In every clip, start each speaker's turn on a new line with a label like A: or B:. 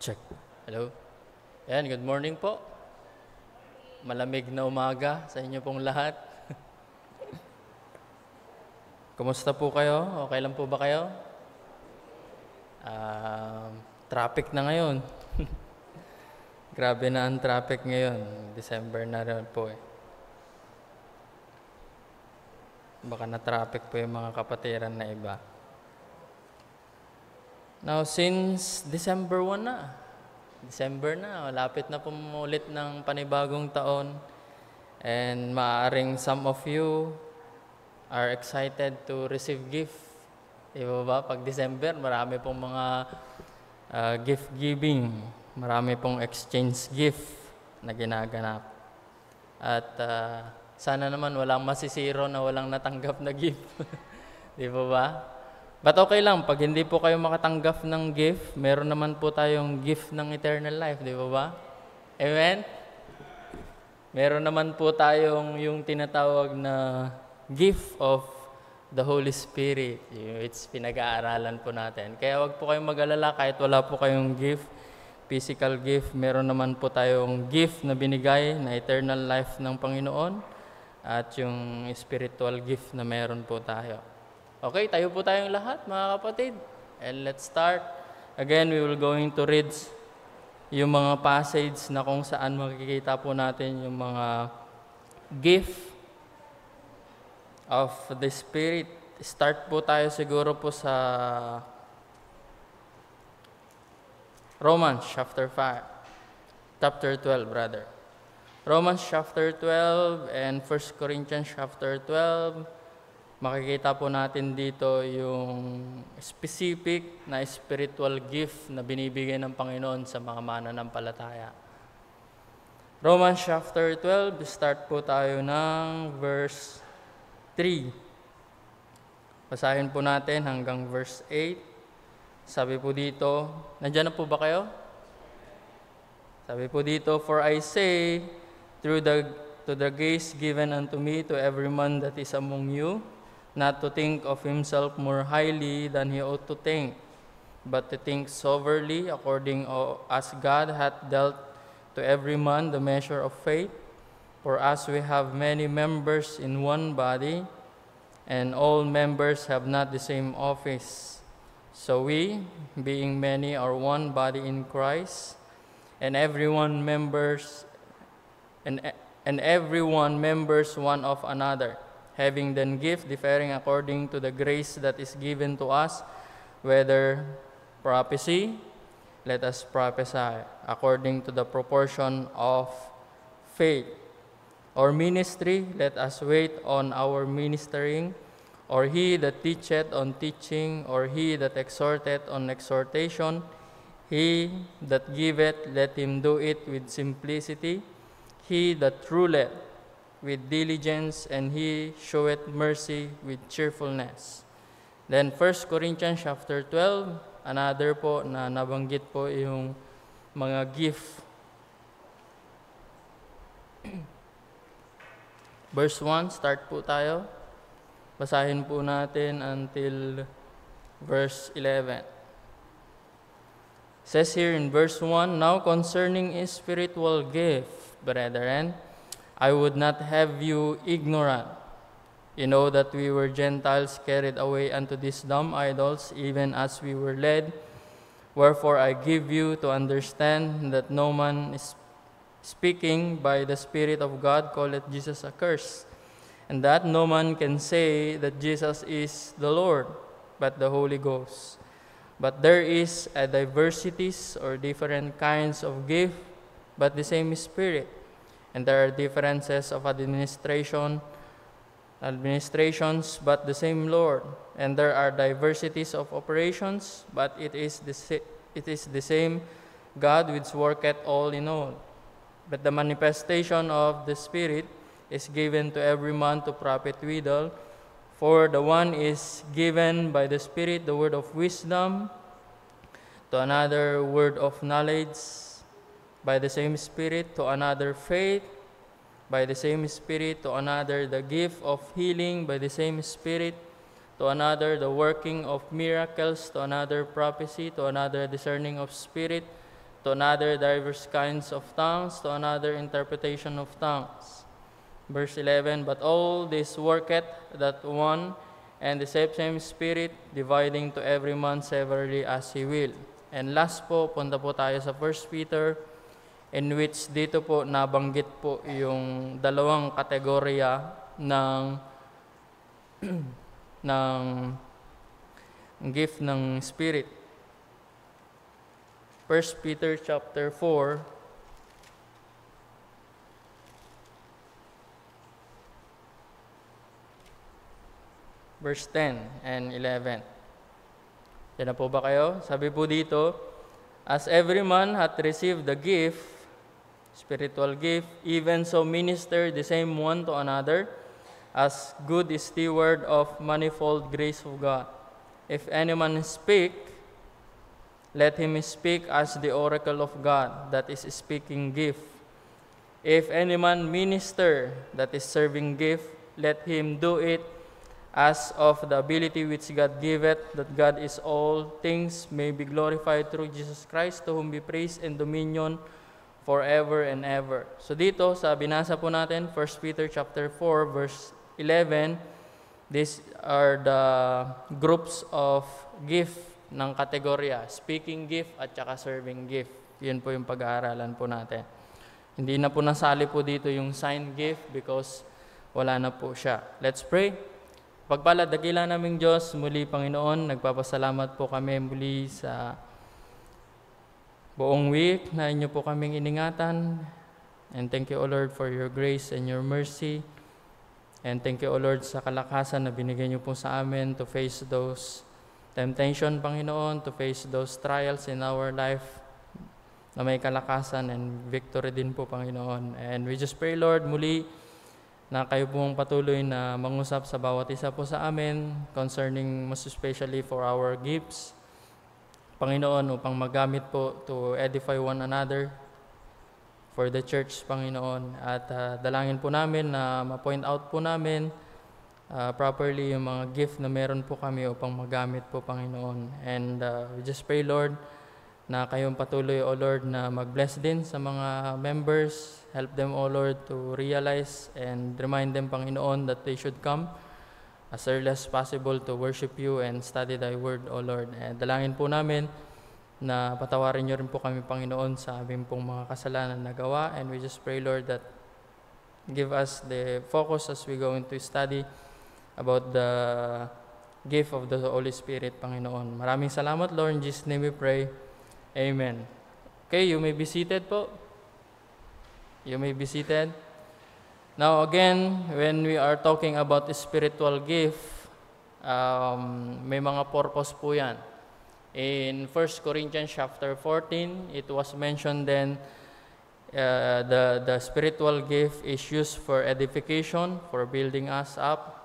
A: Check. Hello. Ayan, good morning po. Malamig na umaga sa inyo pong lahat. Kumusta po kayo? Okay lang po ba kayo? Traffic na ngayon. Grabe na ang traffic ngayon. December na rin po eh. Baka na-traffic po yung mga kapatiran na iba. Now, since December 1 na, malapit na pumulit ng panibagong taon. And maaaring some of you are excited to receive gift. Di ba? Pag December, marami pong mga gift giving. Marami pong exchange gift na ginaganap. At sana naman walang masisiro na walang natanggap na gift. Di ba? But okay lang, pag hindi po kayo makatanggap ng gift, meron naman po tayong gift ng eternal life, di ba? Amen? Meron naman po tayong yung tinatawag na gift of the Holy Spirit. It's pinag-aaralan po natin. Kaya wag po kayong mag-alala kahit wala po kayong gift, physical gift, meron naman po tayong gift na binigay na eternal life ng Panginoon at yung spiritual gift na meron po tayo. Okay, tayo po tayong lahat, mga kapatid. And let's start. Again, we will going to read yung mga passage na kung saan makikita po natin yung mga gift of the Spirit. Start po tayo siguro po sa Romans chapter 12, brother. Romans chapter 12 and 1 Corinthians chapter 12. Makikita po natin dito yung specific na spiritual gift na binibigay ng Panginoon sa mga mananampalataya. Romans chapter 12, start po tayo ng verse 3. Basahin po natin hanggang verse 8. Sabi po dito, nandiyan na po ba kayo? Sabi po dito, "For I say, to the grace given unto me, to every man that is among you, not to think of himself more highly than he ought to think, but to think soberly, according as God hath dealt to every man the measure of faith. For as we have many members in one body, and all members have not the same office, so we, being many, are one body in Christ, and everyone members one of another, having then gift differing according to the grace that is given to us, whether prophecy, let us prophesy according to the proportion of faith, or ministry, let us wait on our ministering, or he that teacheth on teaching, or he that exhorteth on exhortation, he that giveth, let him do it with simplicity, he that ruleth with diligence, and he showeth mercy with cheerfulness." Then 1 Corinthians chapter 12, another po na nabanggit po yung mga gift. Verse 1, start po tayo. Basahin po natin until verse 11. Says here in verse 1, "Now concerning a spiritual gift, brethren, I would not have you ignorant. You know that we were Gentiles carried away unto these dumb idols, even as we were led. Wherefore I give you to understand that no man is speaking by the Spirit of God calleth Jesus accursed, and that no man can say that Jesus is the Lord, but the Holy Ghost. But there is a diversities or different kinds of gift, but the same Spirit. And there are differences of administrations, but the same Lord. And there are diversities of operations, but it is the same God which worketh all in all. But the manifestation of the Spirit is given to every man to profit withal. For the one is given by the Spirit the word of wisdom, to another word of knowledge, by the same Spirit, to another faith, by the same Spirit, to another the gift of healing, by the same Spirit, to another the working of miracles, to another prophecy, to another discerning of spirit, to another diverse kinds of tongues, to another interpretation of tongues. Verse 11, but all this worketh that one and the same Spirit, dividing to every man severally as He will. And last po, punta po tayo sa 1 Peter, in which dito po nabanggit po yung dalawang kategorya ng ng gift ng Spirit. 1 Peter chapter 4, verse 10 and 11. Yan na po ba kayo? Sabi po dito, as every man hath received the gift, spiritual gift, even so minister the same one to another, as good steward of manifold grace of God. If any man speak, let him speak as the oracle of God, that is speaking gift. If any man minister, that is serving gift, let him do it as of the ability which God giveth, that God is all things may be glorified through Jesus Christ, to whom be praise and dominion forever and ever. So dito, sa binasa po natin, 1 Peter chapter 4, verse 11, these are the groups of gift ng kategorya, speaking gift at saka serving gift. Yun po yung pag-aaralan po natin. Hindi na po nasali po dito yung sign gift because wala na po siya. Let's pray. Pagpalad, dakila naming Diyos, muli Panginoon, nagpapasalamat po kami muli sa buong week na inyo po kaming iningatan. And thank you, O Lord, for your grace and your mercy. And thank you, O Lord, sa kalakasan na binigay niyo po sa amin to face those temptation, Panginoon, to face those trials in our life na may kalakasan and victory din po, Panginoon. And we just pray, Lord, muli, na kayo pong patuloy na mangusap sa bawat isa po sa amin concerning most especially for our gifts, Panginoon, upang magamit po to edify one another for the church, Panginoon. At dalangin po namin na ma-point out po namin properly yung mga gift na meron po kami upang magamit po, Panginoon. And we just pray, Lord, na kayong patuloy, O Lord, na mag-bless din sa mga members. Help them, O Lord, to realize and remind them, Panginoon, that they should come as early as possible to worship you and study thy word, O Lord. And dalangin po namin na patawarin niyo rin po kami, Panginoon, sa aming pong mga kasalanan na gawa. And we just pray, Lord, that give us the focus as we go into study about the gift of the Holy Spirit, Panginoon. Maraming salamat, Lord. In Jesus' name we pray. Amen. Okay, you may be seated po. You may be seated. Now again, when we are talking about spiritual gift, may mga purpose po yan. In 1 Corinthians chapter 14, it was mentioned then the spiritual gift is used for edification, for building us up,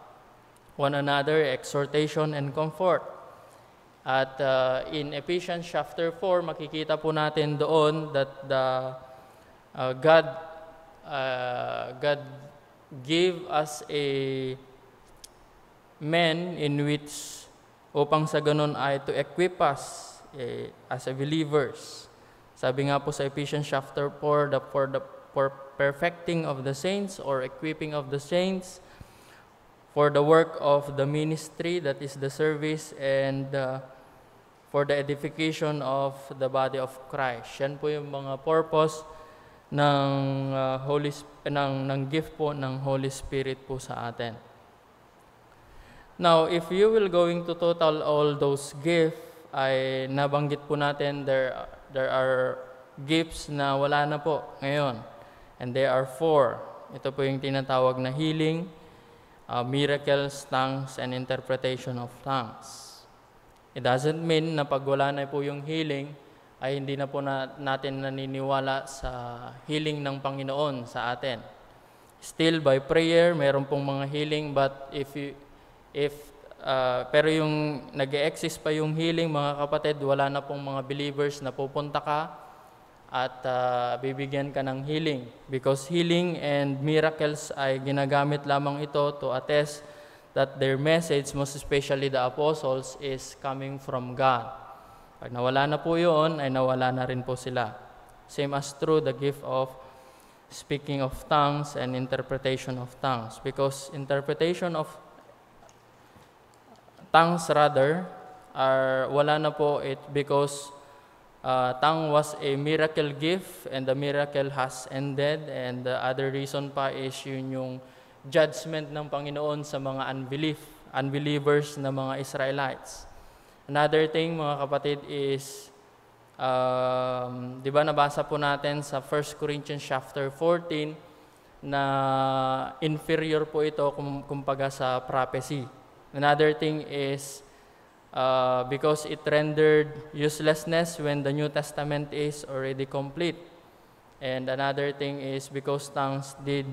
A: one another, exhortation, and comfort. At in Ephesians chapter 4, makikita po natin doon that God gave us a man in which upang sa ganun ay to equip us as a believers. Sabi nga po sa Ephesians chapter 4, for perfecting of the saints or equipping of the saints for the work of the ministry, that is the service, and for the edification of the body of Christ. Yan po yung mga purpose ng ng gift po ng Holy Spirit po sa atin. Now, if you will going to total all those gifts, ay nabanggit po natin there are gifts na wala na po ngayon. And there are 4. Ito po yung tinatawag na healing, miracles, tongues, and interpretation of tongues. It doesn't mean na pag wala na po yung healing, ay hindi na po natin naniniwala sa healing ng Panginoon sa atin. Still, by prayer, meron pong mga healing, but pero yung nag-e-exist pa yung healing, mga kapatid, wala na pong mga believers na pupunta ka at bibigyan ka ng healing. Because healing and miracles ay ginagamit lamang ito to attest that their message, most especially the apostles, is coming from God. Pag nawala na po yun, ay nawala na rin po sila. Same as through the gift of speaking of tongues and interpretation of tongues. Because interpretation of tongues rather, wala na po it because tongue was a miracle gift and the miracle has ended, and the other reason pa is yun yung judgment ng Panginoon sa mga unbelievers na mga Israelites. Another thing mga kapatid is, di ba nabasa po natin sa 1 Corinthians chapter 14 na inferior po ito kumbaga sa prophecy. Another thing is, because it rendered uselessness when the New Testament is already complete. And another thing is because tongues did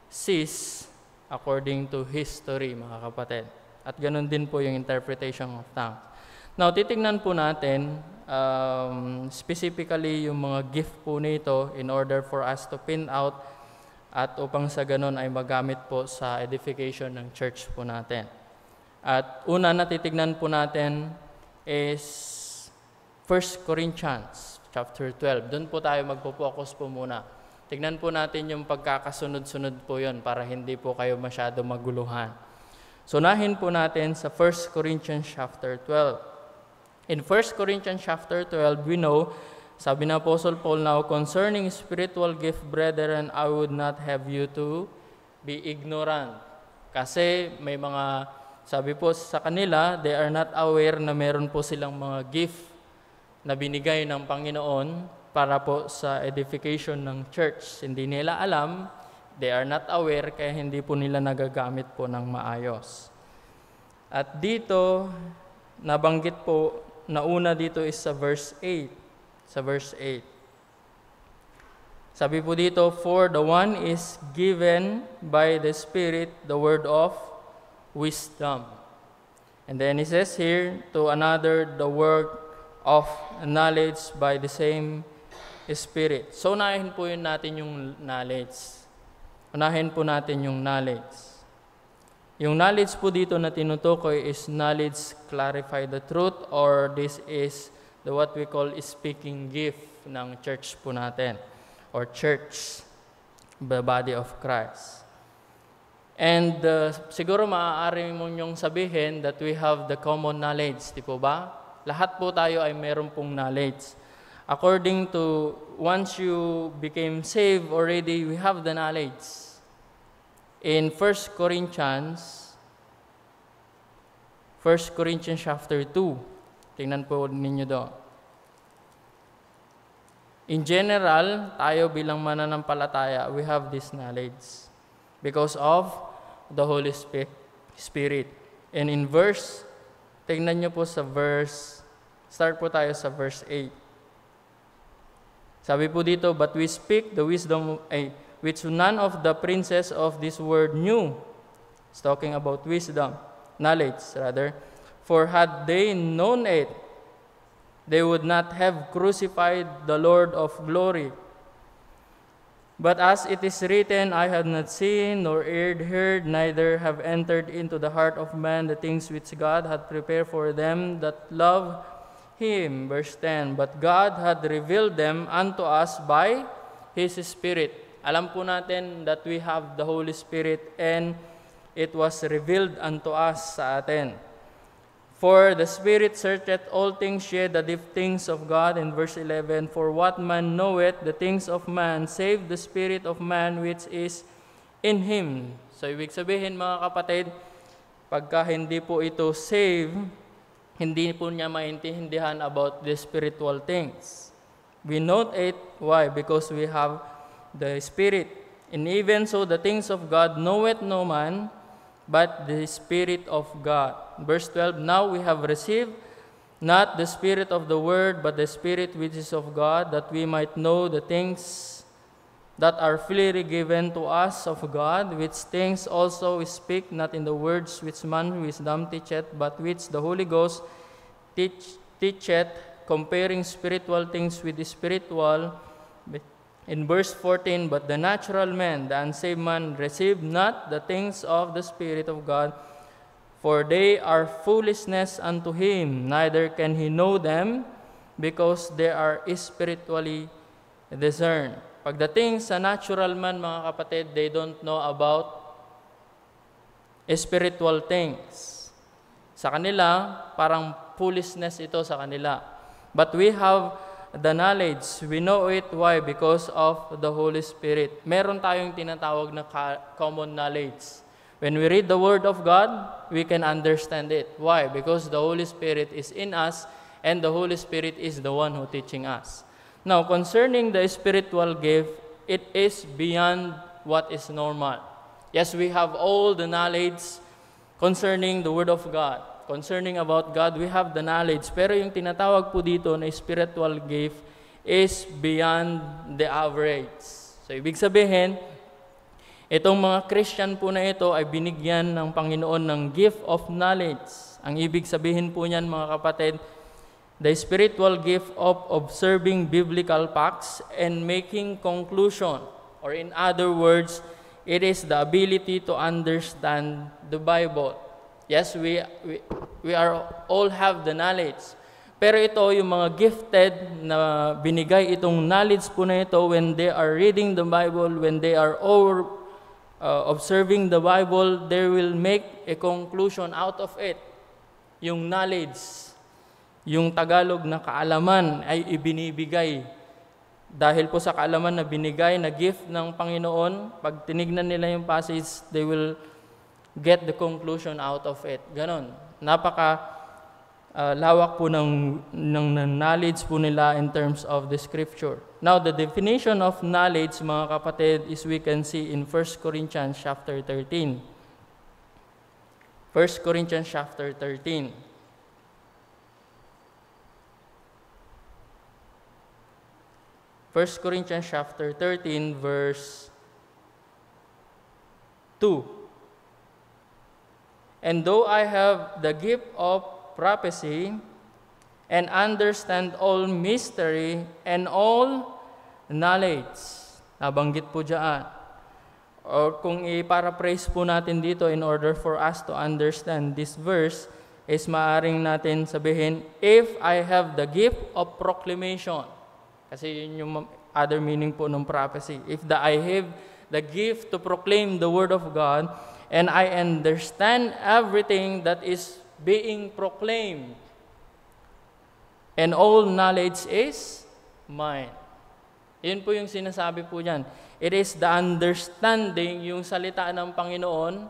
A: cease according to history, mga kapatid. At ganun din po yung interpretation of tongues. Now, titingnan po natin specifically yung mga gift po nito in order for us to pin out at upang sa ganun ay magamit po sa edification ng church po natin. At una na titignan po natin is 1 Corinthians chapter 12. Doon po tayo magpo-focus po muna. Tignan po natin yung pagkakasunod-sunod po yon para hindi po kayo masyado maguluhan. So, unahin po natin sa 1 Corinthians chapter 12. In 1 Corinthians chapter 12, we know, sabi na Apostle Paul, now concerning spiritual gift, brethren, I would not have you to be ignorant. Kasi may mga, sabi po sa kanila, they are not aware na meron po silang mga gift na binigay ng Panginoon para po sa edification ng church. Hindi nila alam, they are not aware, kaya hindi po nila nagagamit po ng maayos. At dito, nabanggit po, na una dito is sa verse 8. Sa verse 8. Sabi po dito, for the one is given by the Spirit the word of wisdom. And then he says here, to another the word of knowledge by the same Spirit. So, unahin po yun natin yung knowledge. Unahin po natin yung knowledge. Yung knowledge po dito na tinutukoy is knowledge clarify the truth, or this is what we call speaking gift ng church po natin, or church, the body of Christ. And siguro maaari mo nyong sabihin that we have the common knowledge, di po ba? Lahat po tayo ay meron pong knowledge. According to, once you became saved already, we have the knowledge. In 1 Corinthians chapter 2, tingnan po ninyo doon. In general, tayo bilang mananampalataya, we have this knowledge because of the Holy Spirit. And in verse, tingnan nyo po sa verse, start po tayo sa verse 8. Sabi po dito, but we speak the wisdom which none of the princes of this world knew. It's talking about wisdom, knowledge rather. For had they known it, they would not have crucified the Lord of glory. But as it is written, I have not seen nor ear heard, neither have entered into the heart of man the things which God had prepared for them that love Him. Verse 10, but God had revealed them unto us by His Spirit. Alam po natin that we have the Holy Spirit and it was revealed unto us sa atin. For the Spirit searcheth all things, yet the deep things of God. In verse 11, for what man knoweth the things of man, save the spirit of man which is in him. So, ibig sabihin mga kapatid, pagka hindi po ito save, hindi po niya maintindihan about the spiritual things. We note it. Why? Because we have the Spirit. And even so, the things of God knoweth no man, but the Spirit of God. Verse 12, now we have received not the spirit of the world, but the Spirit which is of God, that we might know the things that are freely given to us of God, which things also we speak, not in the words which man wisdom teacheth, but which the Holy Ghost teacheth, comparing spiritual things with the spiritual. In verse 14, but the natural man, the unsaved man, received not the things of the Spirit of God, for they are foolishness unto him, neither can he know them, because they are spiritually discern. Pagdating sa natural man, mga kapatid, they don't know about spiritual things. Sa kanila, parang foolishness ito sa kanila. But we have the knowledge. We know it. Why? Because of the Holy Spirit. Meron tayong tinatawag na common knowledge. When we read the Word of God, we can understand it. Why? Because the Holy Spirit is in us, and the Holy Spirit is the one who teaching us. Now, concerning the spiritual gift, it is beyond what is normal. Yes, we have all the knowledge concerning the Word of God. Concerning about God, we have the knowledge. Pero yung tinatawag po dito na spiritual gift is beyond the average. So, ibig sabihin, itong mga Christian po na ito ay binigyan ng Panginoon ng gift of knowledge. Ang ibig sabihin po niyan, mga kapatid, the spiritual gift of observing biblical facts and making conclusion. Or in other words, it is the ability to understand the Bible. Yes, we are all have the knowledge. Pero ito, yung mga gifted na binigay itong knowledge po na ito when they are reading the Bible, when they are all observing the Bible, they will make a conclusion out of it. Yung knowledge, yung Tagalog na kaalaman ay ibinibigay. Dahil po sa kaalaman na binigay na gift ng Panginoon, pag tinignan nila yung passage, they will get the conclusion out of it. Ganon. Lawak po ng knowledge po nila in terms of the Scripture. Now, the definition of knowledge, mga kapatid, is we can see in 1 Corinthians chapter 13. 1 Corinthians chapter 13. 1 Corinthians chapter 13, verse 2. And though I have the gift of prophecy and understand all mystery and all knowledge. Nabanggit po dyan. Or kung i-paraphrase po natin dito in order for us to understand this verse, is maaring natin sabihin, if I have the gift of proclamation. Kasi yun yung other meaning po ng prophecy. If I have the gift to proclaim the Word of God, and I understand everything that is being proclaimed, and all knowledge is mine. Yun po yung sinasabi po dyan. It is the understanding, yung salita ng Panginoon,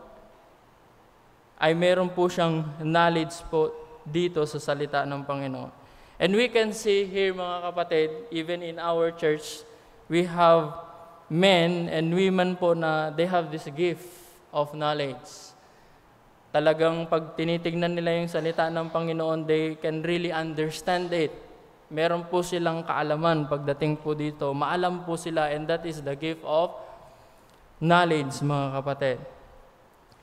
A: ay meron po siyang knowledge po dito sa salita ng Panginoon. And we can see here, mga kapatid, even in our church, we have men and women po na they have this gift of knowledge. Talagang pag tinitignan nila yung salita ng Panginoon, they can really understand it. Meron po silang kaalaman pagdating po dito. Maalam po sila, and that is the gift of knowledge, mga kapatid.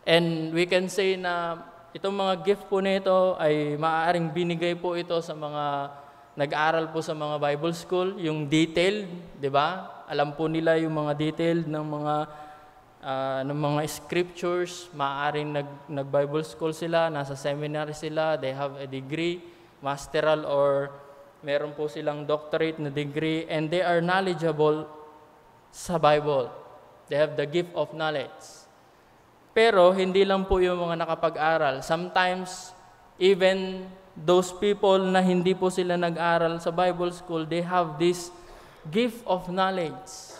A: And we can say na itong mga gift po nito ay maaaring binigay po ito sa mga nag-aaral po sa mga Bible school, yung detailed, di ba? Alam po nila yung mga detailed ng mga scriptures. Maaaring nag-Bible school sila, nasa seminary sila, they have a degree, masteral or meron po silang doctorate na degree, and they are knowledgeable sa Bible. They have the gift of knowledge. Pero hindi lang po yung mga nakapag-aral. Sometimes, even those people na hindi po sila nag-aral sa Bible school, they have this gift of knowledge.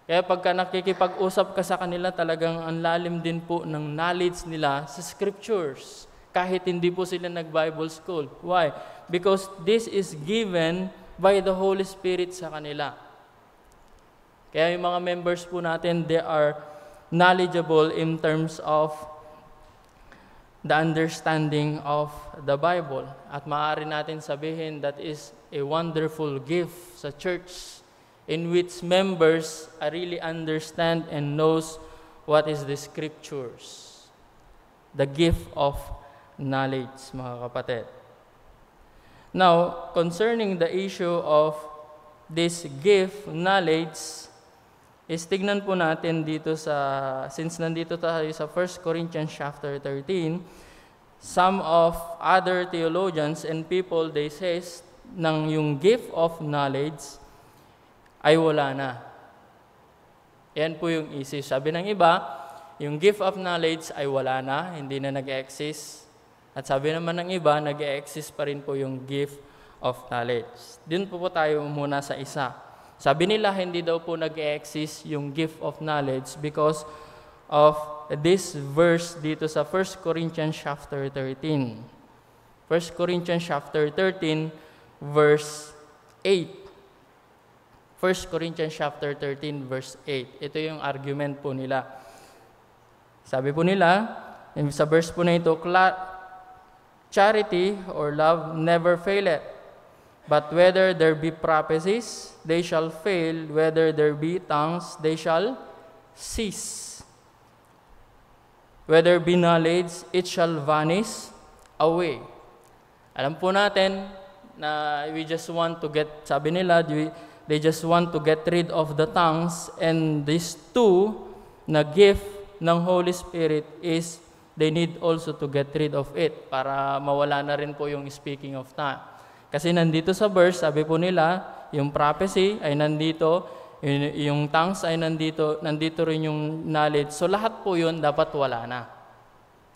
A: Kaya pagka nakikipag-usap ka sa kanila, talagang ang lalim din po ng knowledge nila sa scriptures. Kahit hindi po sila nag-Bible school. Why? Because this is given by the Holy Spirit sa kanila. Kaya yung mga members po natin, they are knowledgeable in terms of the understanding of the Bible. At maaari natin sabihin that is a wonderful gift sa church in which members really understand and knows what is the scriptures. The gift of knowledge, mga kapatid. Now, concerning the issue of this gift, knowledge, is tignan po natin dito since nandito tayo sa 1 Corinthians chapter 13, some of other theologians and people, they says, yung gift of knowledge ay wala na. Yan po yung issue. Sabi ng iba, yung gift of knowledge ay wala na, hindi na nag-exist. At sabi naman ng iba, nag-exist pa rin po yung gift of knowledge. Dun po tayo muna sa isa. Sabi nila, hindi daw po nag-exist yung gift of knowledge because of this verse dito sa 1 Corinthians chapter 13. 1 Corinthians chapter 13, verse 8. 1 Corinthians chapter 13, verse 8. Ito yung argument po nila. Sabi po nila, sa verse po na ito, charity or love never faileth. But whether there be prophecies, they shall fail. Whether there be tongues, they shall cease. Whether be knowledge, it shall vanish away. Alam po natin na we just want to get, sabi nila, they just want to get rid of the tongues, and these two na gift ng Holy Spirit is they need also to get rid of it para mawala na rin po yung speaking of tongues. Kasi nandito sa verse, sabi po nila, yung prophecy ay nandito, yung tongues ay nandito rin yung knowledge. So lahat po yun dapat wala na.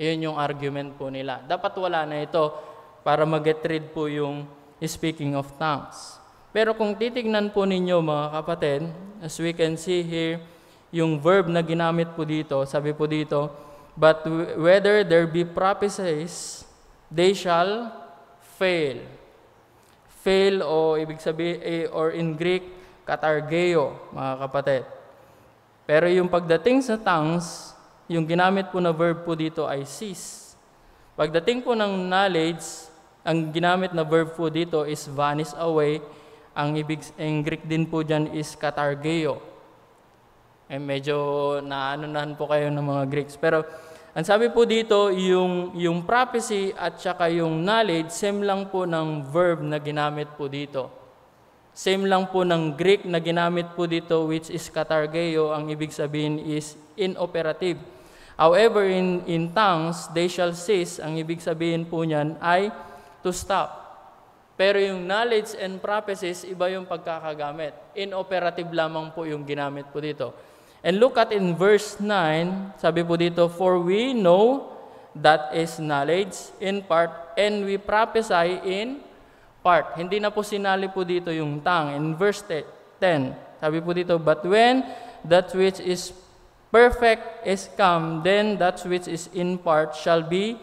A: Yun yung argument po nila. Dapat wala na ito para mag-get rid po yung speaking of tongues. Pero kung titignan po ninyo mga kapatid, as we can see here, yung verb na ginamit po dito, sabi po dito, but whether there be prophecies, they shall fail. Fail o ibig sabihin, or in Greek, katargeo, mga kapatid. Pero yung pagdating sa tongues, yung ginamit po na verb po dito ay cease. Pagdating po ng knowledge, ang ginamit na verb po dito is vanish away. Ang Greek din po dyan is katargeo. Medyo naanunahan po kayo ng mga Greeks. Pero ang sabi po dito, yung prophecy at saka yung knowledge, same lang po ng verb na ginamit po dito. Same lang po ng Greek na ginamit po dito, which is katargeo. Ang ibig sabihin is inoperative. However, in tongues, they shall cease. Ang ibig sabihin po niyan ay to stop. Pero yung knowledge and prophecies, iba yung pagkakagamit. Inoperative lamang po yung ginamit po dito. And look at in verse 9, sabi po dito, for we know that is knowledge in part, and we prophesy in part. Hindi na po sinali po dito yung tongue. In verse 10, sabi po dito, but when that which is perfect is come, then that which is in part shall be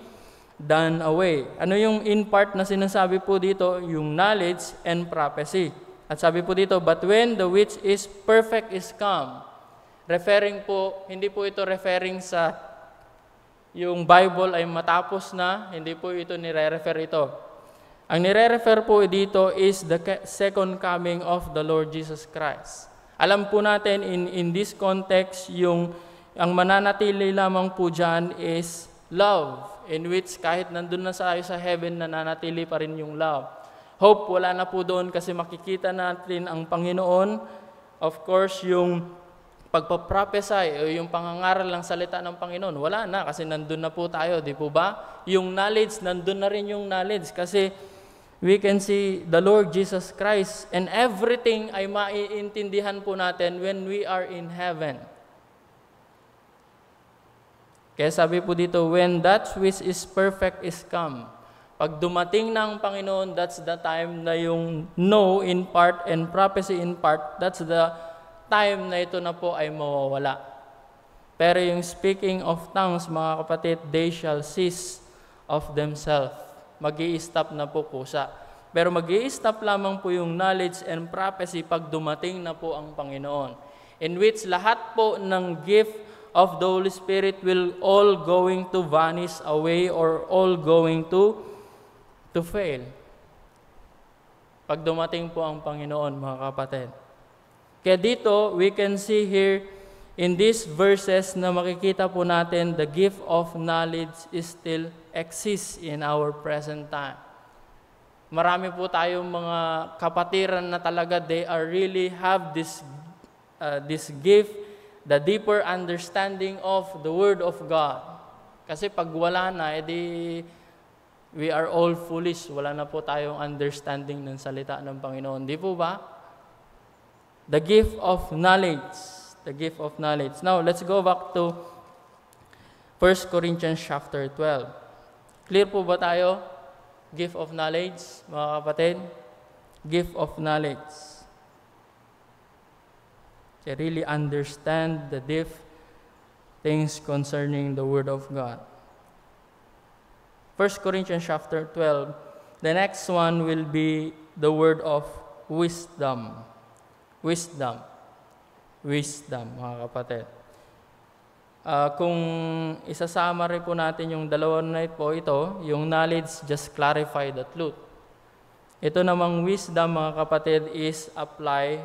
A: done away. Ano yung in part na sinasabi po dito? Yung knowledge and prophecy. At sabi po dito, but when the which is perfect is come. Referring po, hindi po ito referring sa yung Bible ay matapos na, hindi po ito nire-refer ito. Ang nire-refer po dito is the second coming of the Lord Jesus Christ. Alam po natin in this context, ang mananatili lamang po dyan is love, in which kahit nandun na tayo sa heaven, nananatili pa rin yung love. Hope, wala na po doon kasi makikita natin ang Panginoon. Of course, yung pagpaprophesy o yung pangangaral ng salita ng Panginoon, wala na kasi nandun na po tayo, di po ba? Yung knowledge, nandun na rin yung knowledge kasi we can see the Lord Jesus Christ and everything ay maiintindihan po natin when we are in heaven. Kaya sabi po dito, when that which is perfect is come. Pag dumating ng Panginoon, that's the time na yung know in part and prophecy in part, that's the time na ito na po ay mawawala. Pero yung speaking of tongues, mga kapatid, they shall cease of themselves. Mag-i-stop na po kusa. Pero mag-i-stop lamang po yung knowledge and prophecy pag dumating na po ang Panginoon. In which lahat po ng gift of the Holy Spirit will all going to vanish away or all going to fail. Pag dumating po ang Panginoon, mga kapatid. Kaya dito, we can see here in these verses na makikita po natin the gift of knowledge is still exists in our present time. Marami po tayong mga kapatiran na talaga they are really have this gift, the deeper understanding of the Word of God. Kasi pag wala na, edi we are all foolish. Wala na po tayong understanding ng salita ng Panginoon. Di po ba? The gift of knowledge. The gift of knowledge. Now, let's go back to 1 Corinthians chapter 12. Clear po ba tayo? Gift of knowledge, mga kapatid? Gift of knowledge. To really understand the deep things concerning the Word of God. 1 Corinthians chapter 12. The next one will be the word of wisdom. Wisdom. Wisdom, mga kapatid. Kung isa-summary po natin yung dalawang na po ito, yung knowledge just clarify the truth. Ito namang wisdom, mga kapatid, is apply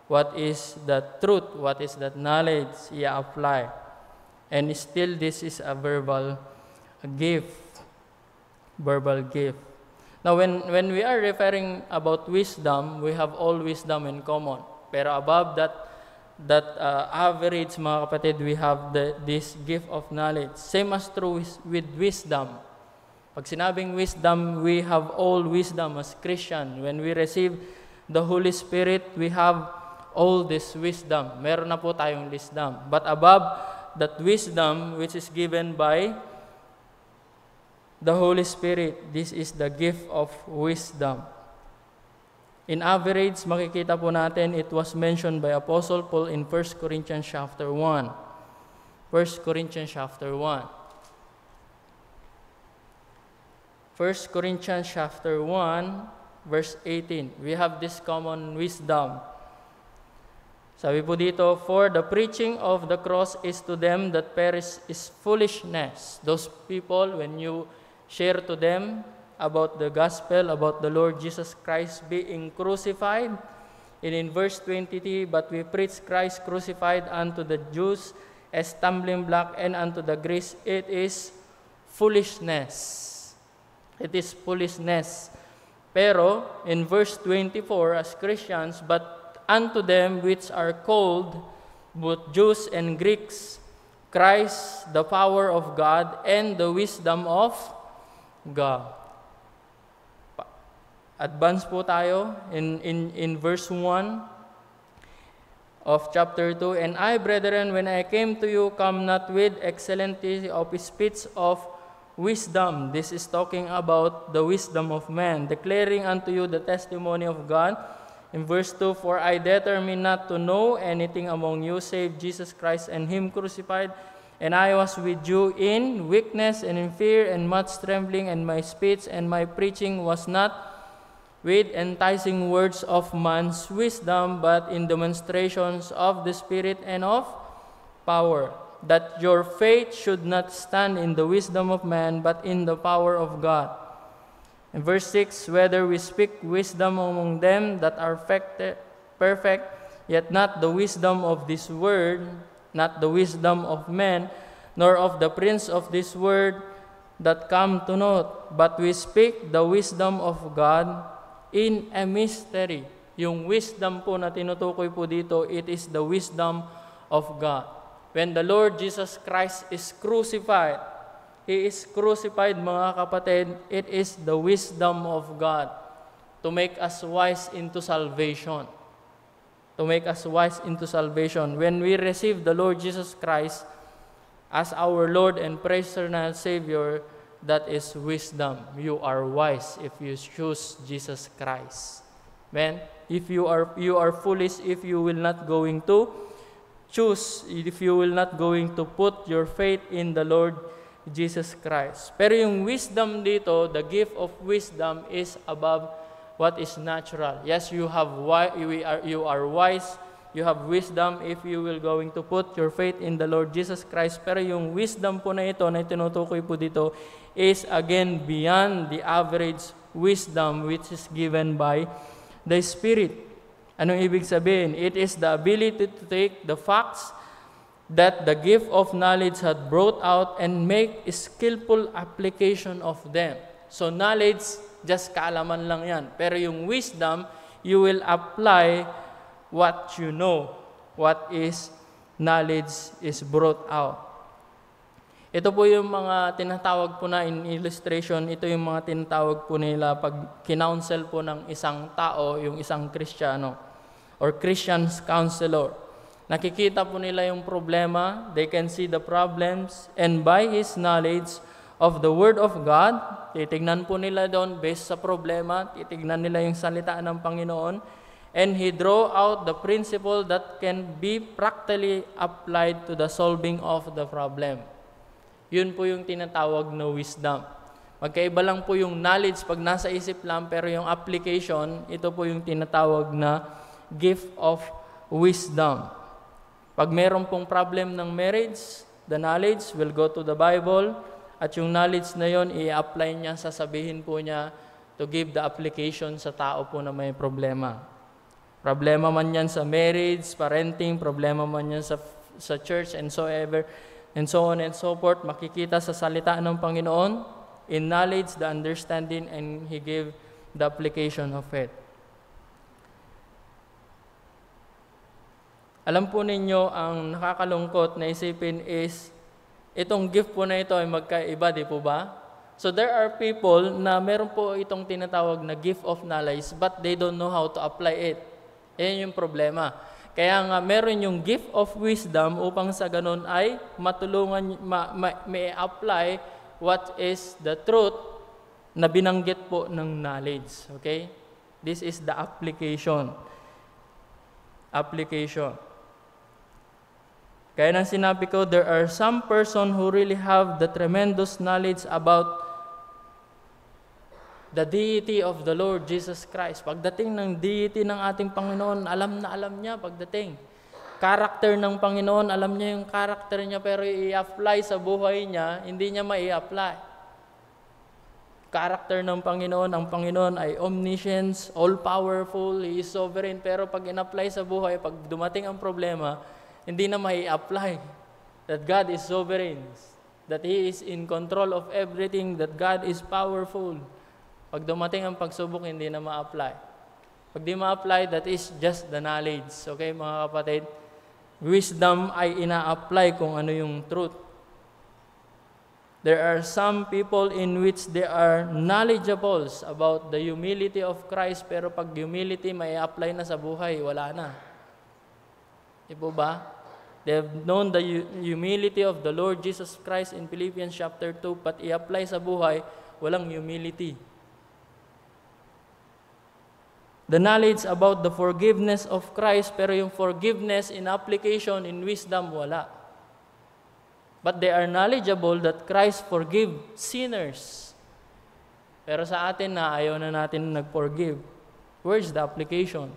A: what is the truth, what is that knowledge, i-apply. And still, this is a verbal gift. Verbal gift. Now, when we are referring about wisdom, we have all wisdom in common. Pero above that average, mga kapatid, we have this gift of knowledge. Same as true with wisdom. Pag sinabing wisdom, we have all wisdom as Christian. When we receive the Holy Spirit, we have all this wisdom. Meron na po tayong wisdom. But above that wisdom, which is given by the Holy Spirit, this is the gift of wisdom. In average, makikita po natin, it was mentioned by Apostle Paul in 1 Corinthians chapter 1. 1 Corinthians chapter 1. 1 Corinthians chapter 1, verse 18. We have this common wisdom. Sabi po dito, for the preaching of the cross is to them that perish is foolishness. Those people, when you share to them about the gospel, about the Lord Jesus Christ being crucified. And in verse 23, but we preach Christ crucified unto the Jews a stumbling block, and unto the Greeks it is foolishness. It is foolishness. Pero in verse 24, as Christians, but unto them which are called, both Jews and Greeks, Christ, the power of God, and the wisdom of God. Advance po tayo in verse 1 of chapter 2. And I, brethren, when I came to you, come not with excellency of speech of wisdom. This is talking about the wisdom of man, declaring unto you the testimony of God. In verse 2, for I determined not to know anything among you save Jesus Christ and Him crucified. And I was with you in weakness and in fear and much trembling, and my speech and my preaching was not with enticing words of man's wisdom, but in demonstrations of the Spirit and of power, that your faith should not stand in the wisdom of man, but in the power of God. In verse 6, whether we speak wisdom among them that are perfect, yet not the wisdom of this world, not the wisdom of men, nor of the prince of this world that come to naught, but we speak the wisdom of God in a mystery. Yung wisdom po na tinutukoy po dito, it is the wisdom of God. When the Lord Jesus Christ is crucified, He is crucified, mga kapatid, it is the wisdom of God to make us wise into salvation. To make us wise into salvation. When we receive the Lord Jesus Christ as our Lord and personal Savior, that is wisdom. You are wise if you choose Jesus Christ. Amen? If you are foolish if you will not going to choose, if you will not going to put your faith in the Lord Jesus Christ. Pero yung wisdom dito, the gift of wisdom is above what is natural. Yes, you are wise, you have wisdom if you will going to put your faith in the Lord Jesus Christ. Pero yung wisdom po na ito, na tinutukoy po dito, is again beyond the average wisdom which is given by the Spirit. Anong ibig sabihin? It is the ability to take the facts that the gift of knowledge had brought out and make skillful application of them. So knowledge, just kaalaman lang yan. Pero yung wisdom, you will apply what you know, what is knowledge is brought out. Ito po yung mga tinatawag po na in illustration, ito yung mga tinatawag po nila pag kinounsel po ng isang tao, yung isang Kristiyano. or Christian's counselor. Nakikita po nila yung problema, they can see the problems, and by his knowledge of the Word of God, titignan po nila doon based sa problema, titignan nila yung salita ng Panginoon, and he draw out the principle that can be practically applied to the solving of the problem. Yun po yung tinatawag na wisdom. Magkaiba lang po yung knowledge pag nasa isip lang, pero yung application, ito po yung tinatawag na gift of wisdom. Pag meron pong problem ng marriage, the knowledge will go to the Bible, at yung knowledge na yon i-apply niya, sasabihin po niya to give the application sa tao po na may problema. Problema man yan sa marriage, parenting, problema man yan sa church, and so on and so forth, makikita sa salita ng Panginoon, in knowledge, the understanding, and He gave the application of it. Alam po ninyo, ang nakakalungkot na isipin is, itong gift po na ito ay magkaiba, di po ba? So there are people na meron po itong tinatawag na gift of knowledge, but they don't know how to apply it. Yan yung problema. Kaya nga meron yung gift of wisdom upang sa ganun ay matulungan, may apply what is the truth na binanggit po ng knowledge. Okay? This is the application. Application. Kaya nang sinabi ko, there are some person who really have the tremendous knowledge about the deity of the Lord Jesus Christ. Pagdating ng deity ng ating Panginoon, alam na alam niya pagdating. Character ng Panginoon, alam niya yung character niya, pero i-apply sa buhay niya, hindi niya mai-apply. Character ng Panginoon, ang Panginoon ay omniscience, all-powerful, He is sovereign, pero pag in-apply sa buhay, pag dumating ang problema, hindi na mai-apply. That God is sovereign, that He is in control of everything, that God is powerful. Pag dumating ang pagsubok, hindi na ma-apply. Pag di ma-apply, that is just the knowledge. Okay, mga kapatid? Wisdom ay ina-apply kung ano yung truth. There are some people in which they are knowledgeable about the humility of Christ, pero pag humility may apply na sa buhay, wala na. Di po ba? They have known the humility of the Lord Jesus Christ in Philippians chapter 2, but i-apply sa buhay, walang humility. The knowledge about the forgiveness of Christ, pero yung forgiveness in application, in wisdom, wala. But they are knowledgeable that Christ forgive sinners. Pero sa atin na ayaw na natin nag-forgive. Where's the application?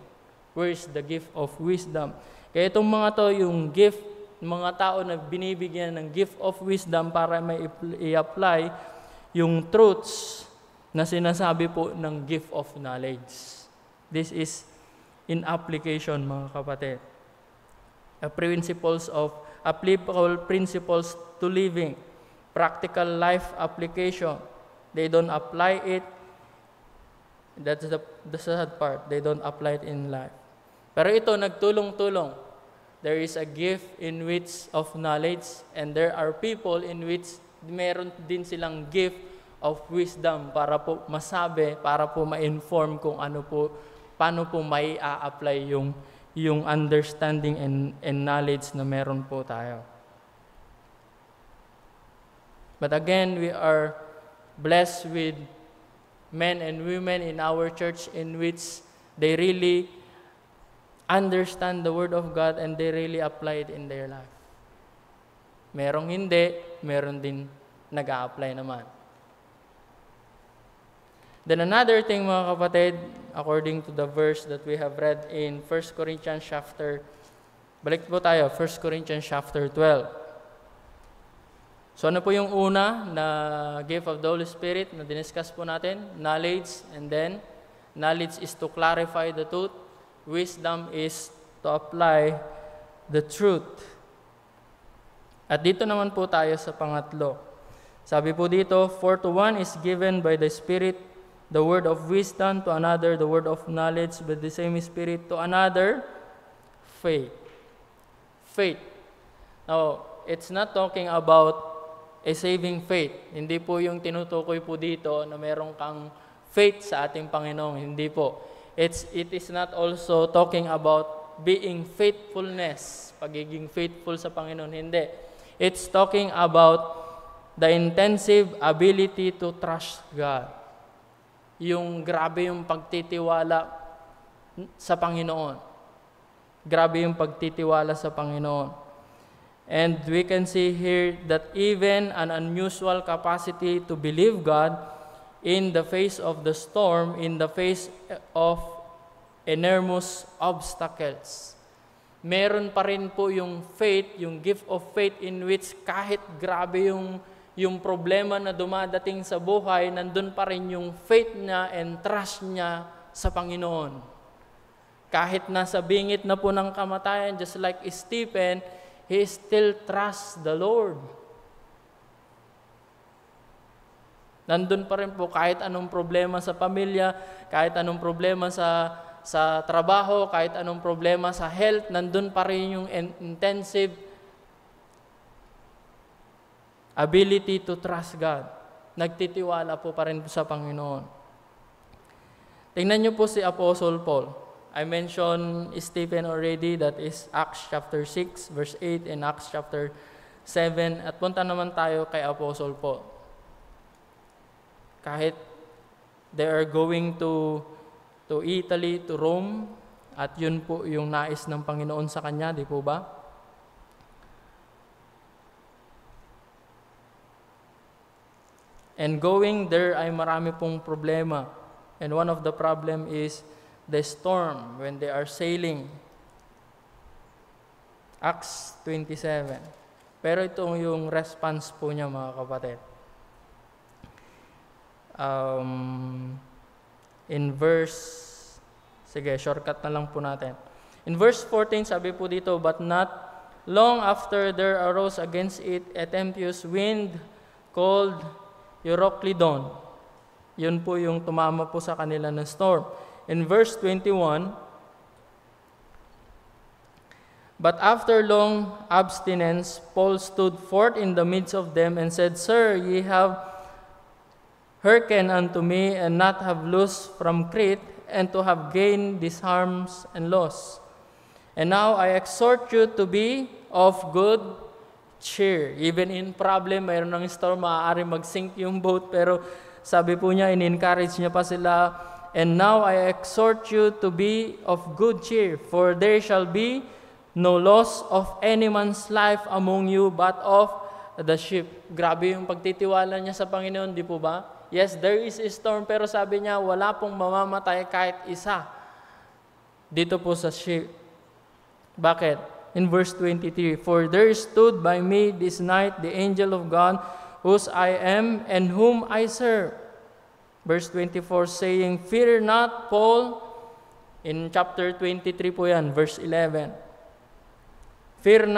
A: Where's the gift of wisdom? Kaya itong mga to, yung gift, mga tao na binibigyan ng gift of wisdom para may i-apply yung truths na sinasabi po ng gift of knowledge. This is in application, mga kapatid. Applicable principles to living. Practical life application. They don't apply it. That's the sad part. They don't apply it in life. Pero ito, nagtulong-tulong. There is a gift in which of knowledge, and there are people in which meron din silang gift of wisdom para po masabi, para po ma-inform kung ano po, paano po may a-apply yung understanding and knowledge na meron po tayo. But again, we are blessed with men and women in our church in which they really understand the Word of God and they really apply it in their life. Merong hindi, meron din nag-a-apply naman. Then another thing, mga kapatid, according to the verse that we have read in 1 Corinthians chapter, balik po tayo, 1 Corinthians chapter 12. So ano po yung una na gift of the Holy Spirit na diniscuss po natin? Knowledge, and then knowledge is to clarify the truth. Wisdom is to apply the truth. At dito naman po tayo sa pangatlo. Sabi po dito, for to one is given by the Spirit the word of wisdom, to another the word of knowledge, by the same Spirit, to another faith. Faith. Now, it's not talking about a saving faith. Hindi po yung tinutukoy po dito na meron kang faith sa ating Panginoon. Hindi po. It is not also talking about being faithfulness, pagiging faithful sa Panginoon. Hindi. It's talking about the intensive ability to trust God. Yung grabe yung pagtitiwala sa Panginoon. Grabe yung pagtitiwala sa Panginoon. And we can see here that even an unusual capacity to believe God in the face of the storm, in the face of enormous obstacles. Meron pa rin po yung faith, yung gift of faith in which kahit grabe yung problema na dumadating sa buhay, nandun pa rin yung faith niya and trust niya sa Panginoon. Kahit nasa bingit na po ng kamatayan, just like Stephen, he still trusts the Lord. Nandun pa rin po kahit anong problema sa pamilya, kahit anong problema sa trabaho, kahit anong problema sa health, nandun pa rin yung intensive ability to trust God. Nagtitiwala po pa rin po sa Panginoon. Tingnan niyo po si Apostle Paul. I mentioned Stephen already, that is Acts chapter 6, verse 8, and Acts chapter 7. At punta naman tayo kay Apostle Paul. Kahit they are going to Italy, to Rome, at yun po yung nais ng Panginoon sa kanya, di po ba? And going there ay marami pong problema. And one of the problem is the storm when they are sailing. Acts 27. Pero ito yung response po niya, mga kapatid. In verse, sige, shortcut na lang po natin. In verse 14, sabi po dito, but not long after there arose against it a tempestuous wind called Euroclydon. Yun po yung tumama po sa kanila ng storm. In verse 21, but after long abstinence, Paul stood forth in the midst of them and said, Sir, ye have hearkened unto me, and not have loosed from Crete, and to have gained these harms and loss. And now I exhort you to be of good cheer. Even in problem, mayroon ng storm, maaari mag-sink yung boat, pero sabi po niya, in-encourage niya pa sila, and now I exhort you to be of good cheer, for there shall be no loss of any man's life among you, but of the ship. Grabe yung pagtitiwala niya sa Panginoon, di po ba? Yes, there is a storm, pero sabi niya, wala pong mamamatay kahit isa dito po sa ship. Bakit? In verse 23, for there stood by me this night the angel of God, whose I am and whom I serve. Verse 24 saying, fear not, Paul. In chapter 23 po yan, verse 11. Fear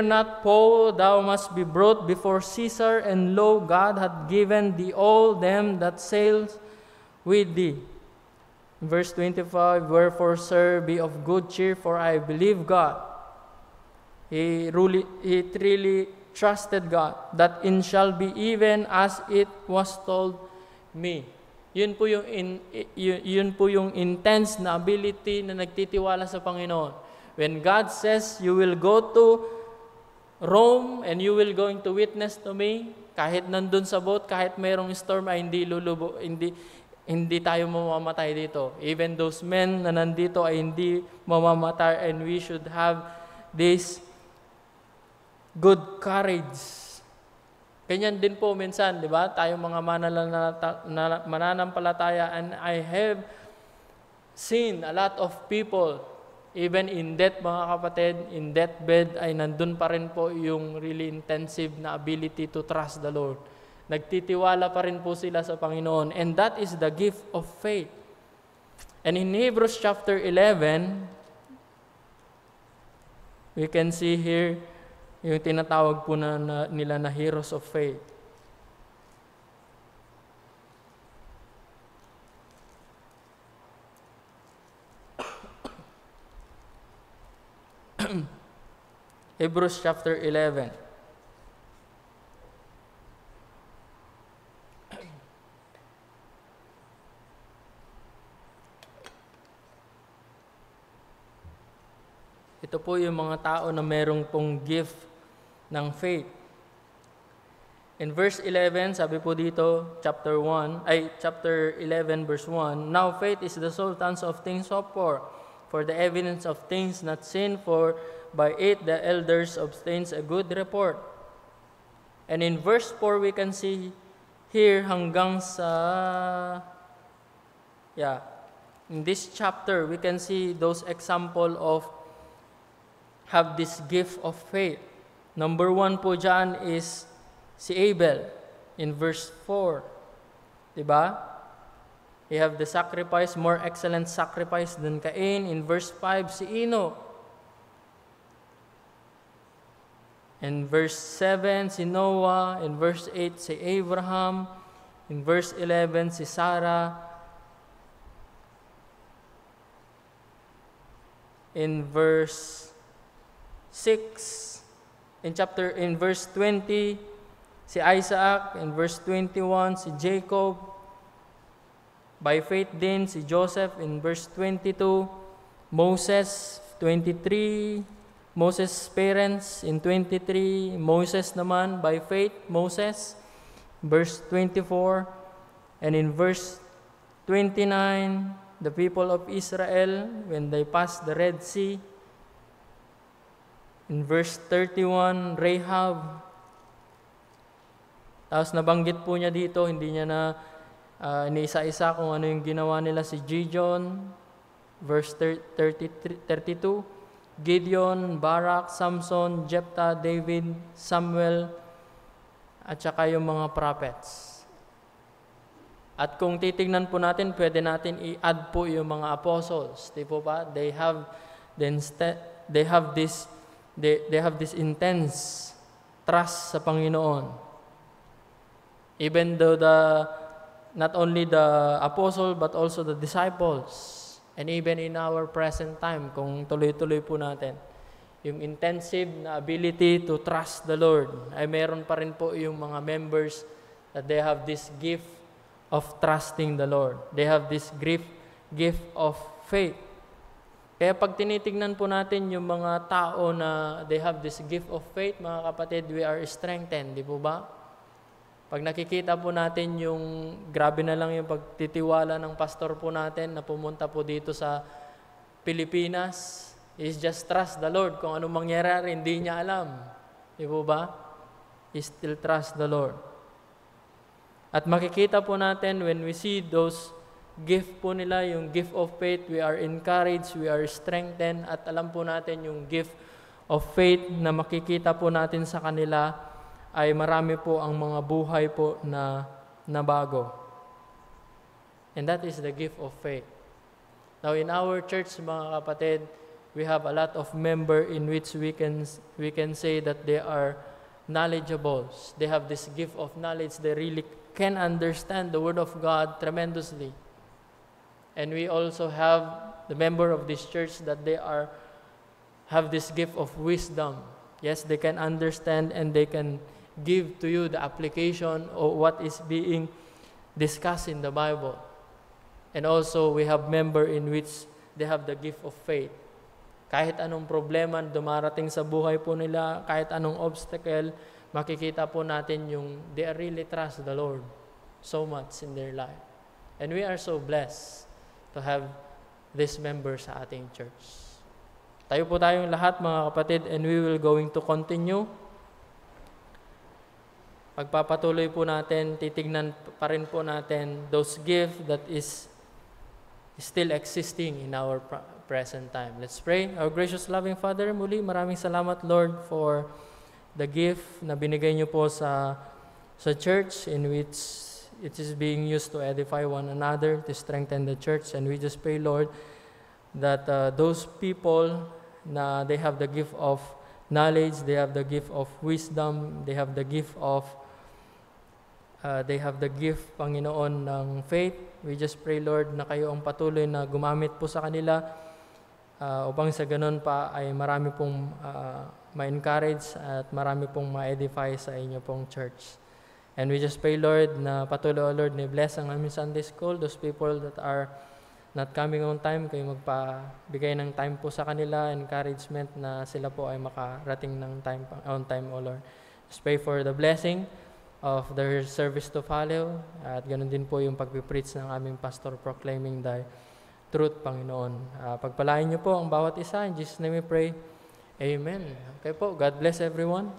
A: not, Paul, thou must be brought before Caesar, and lo, God hath given thee all them that sail with thee. Verse 25, wherefore, sir, be of good cheer, for I believe God. He truly trusted God, that it shall be even as it was told me. Yun po yung intense na ability na nagtitiwala sa Panginoon. When God says, you will go to Rome and you will going to witness to me, kahit nandun sa boat, kahit mayroong storm, ay hindi tayo mamamatay dito. Even those men na nandito ay hindi mamamatay, and we should have this good courage. Ganyan din po minsan, di ba? Tayo mga mananampalataya, and I have seen a lot of people, even in death, mga kapatid, in deathbed, ay nandun pa rin po yung really intensive na ability to trust the Lord. Nagtitiwala pa rin po sila sa Panginoon. And that is the gift of faith. And in Hebrews chapter 11, we can see here yung tinatawag po nila na heroes of faith. Hebrews chapter 11. Ito po yung mga tao na merong pong gift ng faith. In verse 11, sabi po dito, chapter 11 verse 1, "Now faith is the substance of things hoped for the evidence of things not seen, for by it the elders obtains a good report." And in verse 4, we can see here hanggang sa, in this chapter, we can see those example of have this gift of faith. Number 1 po dyan is si Abel in verse 4. Diba? We have the sacrifice, more excellent sacrifice than Cain. In verse 5, si Enoch. In verse 7, si Noah. In verse 8, si Abraham. In verse 11, si Sarah. In verse 6, in verse 20, si Isaac. In verse 21, si Jacob. By faith din, si Joseph. In verse 22, Moses. 23, Moses' parents. In 23, Moses naman, by faith, Moses. Verse 24, and in verse 29, the people of Israel, when they passed the Red Sea. In verse 31, Rahab. Tapos nabanggit po niya dito, hindi niya na iniisa-isa kung ano yung ginawa nila, si Gideon, verse 32, Gideon, Barak, Samson, Jephthah, David, Samuel, at saka yung mga prophets. At kung titignan po natin, pwede natin i-add po yung mga apostles. Di po ba? They have this intense trust sa Panginoon. Even though not only the apostle but also the disciples, and even in our present time, kung tuloy-tuloy po natin, yung intensive na ability to trust the Lord, ay meron pa rin po yung mga members that they have this gift of trusting the Lord. They have this gift of faith. Kaya pag tinitignan po natin yung mga tao na they have this gift of faith, mga kapatid, we are strengthened, di po ba? Pag nakikita po natin yung grabe na lang yung pagtitiwala ng pastor po natin na pumunta po dito sa Pilipinas, is just trust the Lord. Kung anong mangyayari, hindi niya alam. Di po ba? He still trust the Lord. At makikita po natin when we see those gift po nila, yung gift of faith, we are encouraged, we are strengthened, at alam po natin yung gift of faith na makikita po natin sa kanila ay marami po ang mga buhay po na bago. And that is the gift of faith. Now in our church, mga kapatid, we have a lot of member in which we can say that they are knowledgeable. They have this gift of knowledge. They really can understand the Word of God tremendously. And we also have the member of this church that they have this gift of wisdom. Yes, they can understand and they can give to you the application of what is being discussed in the Bible. And also, we have member in which they have the gift of faith. Kahit anong problema dumarating sa buhay po nila, kahit anong obstacle, makikita po natin yung they really trust the Lord so much in their life. And we are so blessed to have this member sa ating church. Tayo po tayong lahat, mga kapatid, and we will going to continue. Pagpapatuloy po natin, titignan pa rin po natin those gifts that is still existing in our present time. Let's pray. Our gracious loving Father, muli maraming salamat, Lord, for the gift na binigay niyo po sa church in which it is being used to edify one another, to strengthen the church. And we just pray, Lord, that those people na they have the gift of knowledge, they have the gift of wisdom, they have the gift, Panginoon, ng faith. We just pray, Lord, na kayo ang patuloy na gumamit po sa kanila upang sa ganun pa ay marami pong ma-encourage at marami pong ma-edify sa inyo pong church. And we just pray, Lord, na patuloy, Lord, na bless ang aming Sunday school, those people that are not coming on time, kayo magpabigay ng time po sa kanila, encouragement na sila po ay makarating ng on time, O Lord. Just pray for the blessing of their service to follow, at ganun din po yung pagpipreach ng aming pastor proclaiming the truth, Panginoon. Pagpalain niyo po ang bawat isa. In Jesus' name we pray. Amen. Okay po. God bless everyone.